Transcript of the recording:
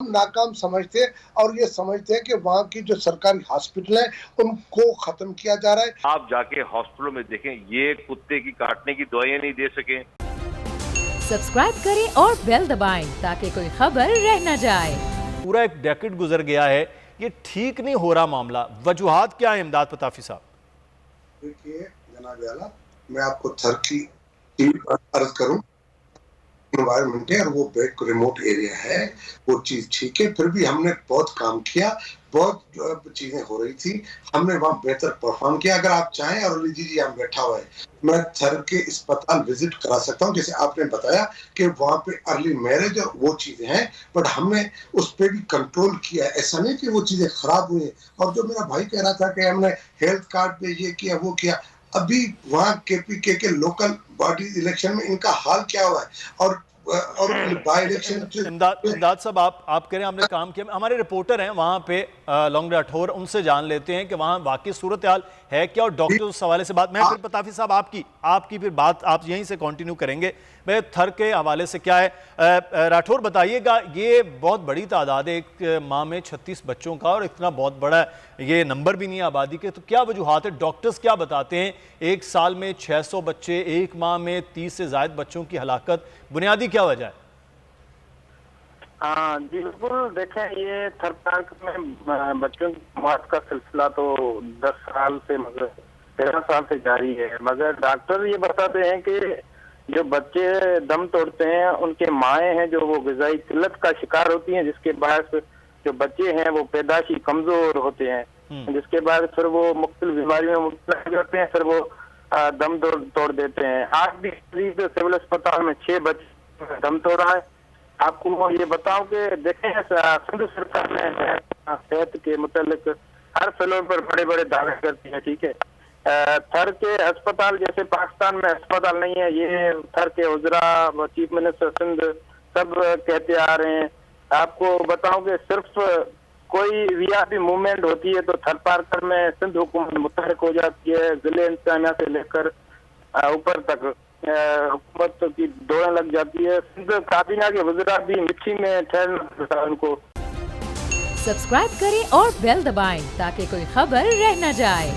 नाकाम समझते हैं और ये समझते हैं कि वहाँ की जो सरकारी हॉस्पिटल है उनको खत्म किया जा रहा है। आप जाके हॉस्पिटलों में देखें, ये कुत्ते की काटने की दवाइयां नहीं दे सके। सब्सक्राइब करें और बेल दबाएं ताकि कोई खबर रह न जाए। पूरा एक डेकेड गुजर गया है, ये ठीक नहीं हो रहा मामला। वजूहात क्या है इमदाद पताफी साहब? देखिए जनाब आला, मैं आपको थर की अर्ज करूं, एनवायरमेंट है और वो बैक रिमोट एरिया है, वो चीज ठीक है। फिर भी हमने बहुत काम किया, बहुत चीजें हो रही थी, हमने वहाँ बेहतर परफॉर्म किया। अगर आप चाहें, और अली जी यहाँ बैठा हुआ है, मैं थर के अस्पताल विजिट करा सकता हूँ। जैसे आपने बताया कि वहाँ पे अर्ली मैरिज और वो चीजें हैं, बट हमने उस पर भी कंट्रोल किया। ऐसा नहीं कि वो चीजें खराब हुई। और जो मेरा भाई कह रहा था कि हमने हेल्थ कार्ड पे ये किया वो किया, अभी वहाँ केपीके के लोकल बॉडी इलेक्शन में इनका हाल क्या हुआ है, और बाई इलेक्शन। इमदाद साहब, आप कह रहे हैं हमने काम किया। हमारे रिपोर्टर हैं वहाँ पे लॉन्ग राठौर, उनसे जान लेते हैं कि वहाँ वाकई सूरत हाल है क्या, और डॉक्टर उस हवाले से बात। मैं फिर पताफी साहब आपकी फिर बात आप यहीं से कंटिन्यू करेंगे। मैं थर के हवाले से क्या है, राठौर बताइएगा, ये बहुत बड़ी तादाद है, एक माह में 36 बच्चों का, और इतना बहुत बड़ा ये नंबर भी नहीं है आबादी के, तो क्या वजूहात है? डॉक्टर्स क्या बताते हैं? एक साल में 600 बच्चे, एक माह में 30 से ज़ायद बच्चों की हलाकत, बुनियादी क्या वजह है? हाँ जी बिल्कुल, देखें ये थर पार्क में बच्चों की मौत का सिलसिला तो 10 साल से, मगर 13 साल से जारी है। मगर डॉक्टर ये बताते हैं कि जो बच्चे दम तोड़ते हैं उनके माएँ हैं जो वो ग़िज़ाई किल्लत का शिकार होती हैं, जिसके बाद जो बच्चे हैं वो पैदाशी कमजोर होते हैं, जिसके बाद फिर वो मुख्तलिफ बीमारियों में मुब्तला हो जाते हैं, फिर वो दम तोड़ देते हैं। आज भी सिविल अस्पताल में 6 बच्चे दम तोड़ा है। आपको ये बताऊं कि देखें सिंध सरकार ने सेहत के मुतालिक हर फ्लोर पर बड़े बड़े दावे करती है, ठीक है। थर के अस्पताल जैसे पाकिस्तान में अस्पताल नहीं है, ये थर के उजरा, चीफ मिनिस्टर सिंध सब कहते आ रहे हैं। आपको बताऊं कि सिर्फ कोई वीआईपी मूवमेंट होती है तो थर पार्कर में सिंध हुकूमत मुतहरक हो जाती है, जिले इंतजामिया से लेकर ऊपर तक हुकूमत की दौड़ें लग जाती है। सिंध काबीना के वज़ीरा भी मिट्टी में ठहरना उनको। सब्सक्राइब करें और बेल दबाएं ताकि कोई खबर रह न जाए।